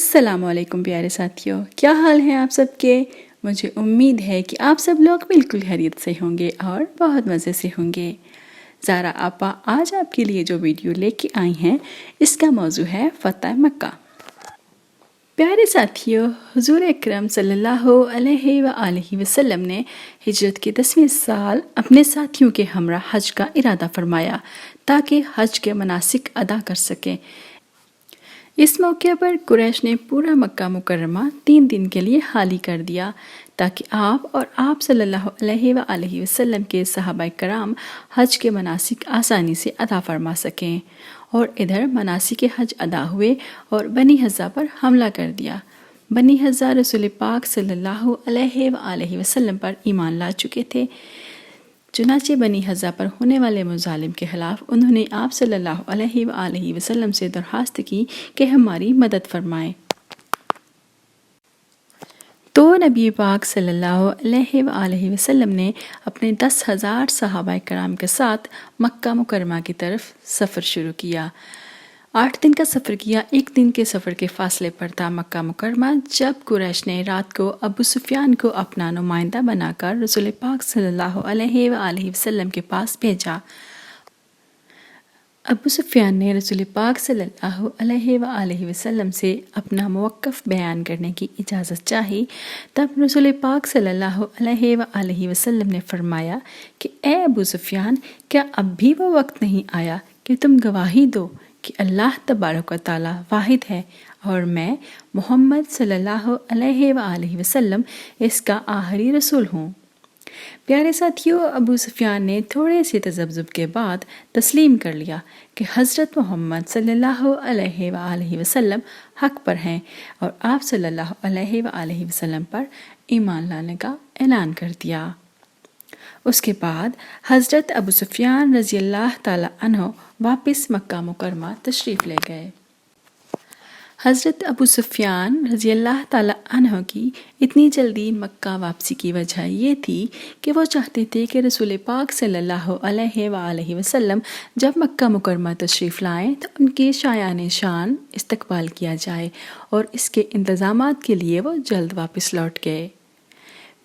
السلام علیکم پیارے ساتھیوں، کیا حال ہیں آپ سب کے؟ مجھے امید ہے کہ آپ سب لوگ بالکل خیریت سے ہوں گے اور بہت مزے سے ہوں گے۔ زارا آپا آج آپ کے لیے جو ویڈیو لے کے آئی ہیں اس کا موضوع ہے فتح مکہ۔ پیارے ساتھیوں، حضور اکرم صلی اللہ علیہ وآلہ وسلم نے ہجرت کے 10ویں سال اپنے ساتھیوں کے ہمراہ حج کا ارادہ فرمایا تاکہ حج کے مناسک ادا کر سکیں۔ اس موقع پر قریش نے پورا مکہ مکرمہ 3 دن کے لیے خالی کر دیا تاکہ آپ اور آپ صلی اللہ علیہ وآلہ وسلم کے صحابہ کرام حج کے مناسک آسانی سے ادا فرما سکیں، اور ادھر مناسک حج ادا ہوئے اور بنی حضرہ پر حملہ کر دیا۔ بنی حضرہ رسول پاک صلی اللہ علیہ وآلہ وسلم پر ایمان لا چکے تھے، چنانچہ بنی حضرہ پر ہونے والے مظالم کے خلاف انہوں نے آپ صلی اللہ علیہ وآلہ وسلم سے درخواست کی کہ ہماری مدد فرمائیں۔ تو نبی پاک صلی اللہ علیہ وآلہ وسلم نے اپنے 10,000 صحابہ کرام کے ساتھ مکہ مکرمہ کی طرف سفر شروع کیا۔ 8 دن کا سفر کیا۔ 1 دن کے سفر کے فاصلے پر تھا مکہ مکرمہ جب قریش نے رات کو ابو سفیان کو اپنا نمائندہ بنا کر رسول پاک صلی اللہ علیہ وآلہ وسلم کے پاس بھیجا۔ ابو سفیان نے رسول پاک صلی اللہ علیہ وآلہ وسلم سے اپنا موقف بیان کرنے کی اجازت چاہی۔ تب رسول پاک صلی اللہ علیہ وآلہ وسلم نے فرمایا کہ اے ابو سفیان، کیا اب بھی وہ وقت نہیں آیا کہ تم گواہی دو کہ اللہ تبارک و تعالی واحد ہے اور میں محمد صلی اللہ علیہ وآلہ وسلم اس کا آخری رسول ہوں؟ پیارے ساتھیوں، ابو سفیان نے تھوڑے سے تذبذب کے بعد تسلیم کر لیا کہ حضرت محمد صلی اللہ علیہ وآلہ وسلم حق پر ہیں، اور آپ صلی اللہ علیہ وآلہ وسلم پر ایمان لانے کا اعلان کر دیا۔ اس کے بعد حضرت ابو سفیان رضی اللہ تعالی عنہ واپس مکہ مکرمہ تشریف لے گئے۔ حضرت ابو سفیان رضی اللہ تعالی عنہ کی اتنی جلدی مکہ واپسی کی وجہ یہ تھی کہ وہ چاہتے تھے کہ رسول پاک صلی اللہ علیہ وآلہ وسلم جب مکہ مکرمہ تشریف لائیں تو ان کے شایان شان استقبال کیا جائے، اور اس کے انتظامات کے لیے وہ جلد واپس لوٹ گئے۔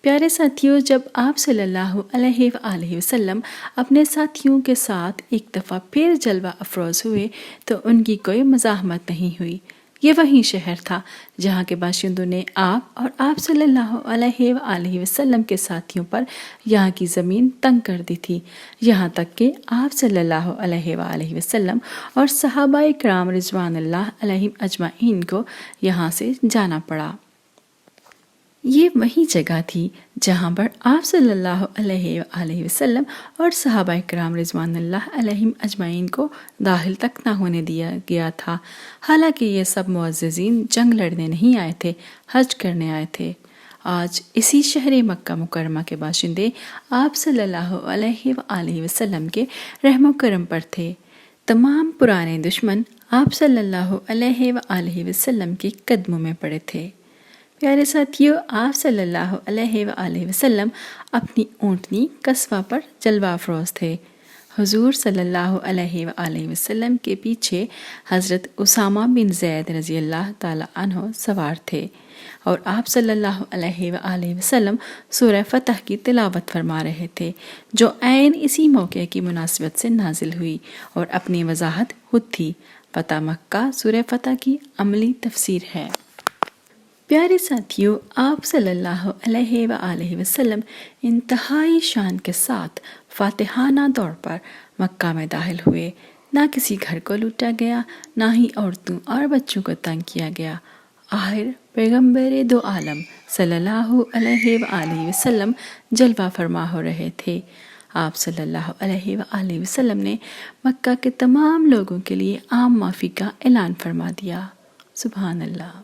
پیارے ساتھیوں، جب آپ صلی اللہ علیہ وآلہ وسلم اپنے ساتھیوں کے ساتھ ایک دفعہ پھر جلوہ افروز ہوئے تو ان کی کوئی مزاحمت نہیں ہوئی۔ یہ وہی شہر تھا جہاں کے باشندوں نے آپ اور آپ صلی اللہ علیہ وآلہ وسلم کے ساتھیوں پر یہاں کی زمین تنگ کر دی تھی، یہاں تک کہ آپ صلی اللہ علیہ وآلہ وسلم اور صحابہ کرام رضوان اللہ علیہم اجمعین کو یہاں سے جانا پڑا۔ یہ وہی جگہ تھی جہاں پر آپ صلی اللہ علیہ وآلہ وسلم اور صحابہ کرام رضوان اللہ علیہم اجمعین کو داخل تک نہ ہونے دیا گیا تھا، حالانکہ یہ سب معززین جنگ لڑنے نہیں آئے تھے، حج کرنے آئے تھے۔ آج اسی شہر مکہ مکرمہ کے باشندے آپ صلی اللہ علیہ وآلہ وسلم کے رحم و کرم پر تھے۔ تمام پرانے دشمن آپ صلی اللہ علیہ وآلہ وسلم کے قدموں میں پڑے تھے۔ پیارے ساتھیوں، آپ صلی اللہ علیہ وآلہ وسلم اپنی اونٹنی قصوہ پر جلوہ افروز تھے۔ حضور صلی اللہ علیہ وآلہ وسلم کے پیچھے حضرت اسامہ بن زید رضی اللہ تعالی عنہ سوار تھے، اور آپ صلی اللہ علیہ وآلہ وسلم سورہ فتح کی تلاوت فرما رہے تھے، جو عین اسی موقع کی مناسبت سے نازل ہوئی اور اپنی وضاحت خود تھی۔ فتح مکہ سورہ فتح کی عملی تفسیر ہے۔ پیارے ساتھیوں، آپ صلی اللہ علیہ وآلہ وسلم انتہائی شان کے ساتھ فاتحانہ طور پر مکہ میں داخل ہوئے۔ نہ کسی گھر کو لوٹا گیا، نہ ہی عورتوں اور بچوں کو تنگ کیا گیا۔ آخر پیغمبر دو عالم صلی اللہ علیہ وآلہ وسلم جلوہ فرما ہو رہے تھے۔ آپ صلی اللہ علیہ وآلہ وسلم نے مکہ کے تمام لوگوں کے لیے عام معافی کا اعلان فرما دیا۔ سبحان اللہ۔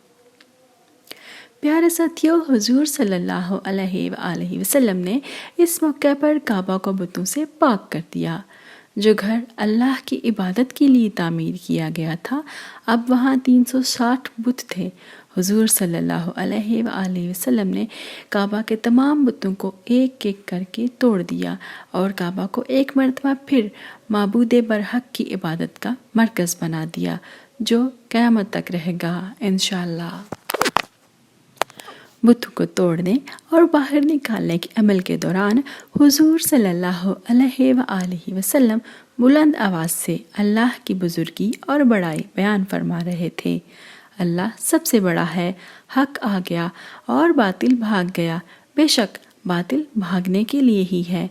پیارے ساتھیوں، حضور صلی اللہ علیہ وآلہ وسلم نے اس موقع پر کعبہ کو بتوں سے پاک کر دیا۔ جو گھر اللہ کی عبادت کے لیے تعمیر کیا گیا تھا، اب وہاں 360 بت تھے۔ حضور صلی اللہ علیہ وآلہ وسلم نے کعبہ کے تمام بتوں کو ایک ایک کر کے توڑ دیا اور کعبہ کو ایک مرتبہ پھر معبود برحق کی عبادت کا مرکز بنا دیا۔ جو قیامت تک رہے گا انشاءاللہ۔ بتوں کو توڑنے اور باہر نکالنے کے عمل کے دوران حضور صلی اللہ علیہ وآلہ وسلم بلند آواز سے اللہ کی بزرگی اور بڑائی بیان فرما رہے تھے۔ اللہ سب سے بڑا ہے، حق آ گیا اور باطل بھاگ گیا، بے شک باطل بھاگنے کے لیے ہی ہے۔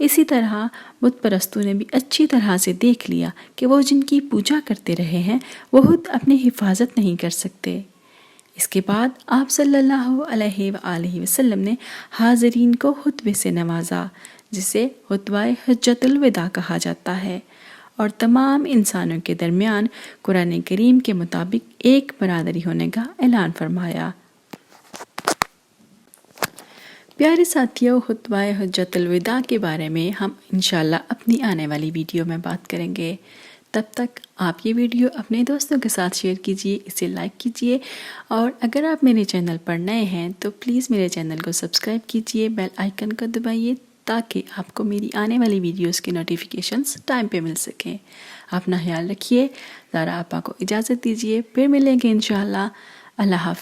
اسی طرح بت پرستوں نے بھی اچھی طرح سے دیکھ لیا کہ وہ جن کی پوجا کرتے رہے ہیں وہ خود اپنی حفاظت نہیں کر سکتے۔ اس کے بعد آپ صلی اللہ علیہ وآلہ وسلم نے حاضرین کو خطبے سے نوازا، جسے خطبہ حجۃ الوداع کہا جاتا ہے، اور تمام انسانوں کے درمیان قرآن کریم کے مطابق ایک برادری ہونے کا اعلان فرمایا۔ پیارے ساتھیوں، خطبہ حجۃ الوداع کے بارے میں ہم انشاءاللہ اپنی آنے والی ویڈیو میں بات کریں گے۔ تب تک آپ یہ ویڈیو اپنے دوستوں کے ساتھ شیئر کیجئے، اسے لائک کیجئے، اور اگر آپ میرے چینل پر نئے ہیں تو پلیز میرے چینل کو سبسکرائب کیجئے، بیل آئیکن کو دبائیے تاکہ آپ کو میری آنے والی ویڈیوز کے نوٹیفیکیشنز ٹائم پہ مل سکیں۔ اپنا خیال رکھیے، ذرا آپا کو اجازت دیجئے، پھر ملیں گے انشاءاللہ۔ اللہ حافظ۔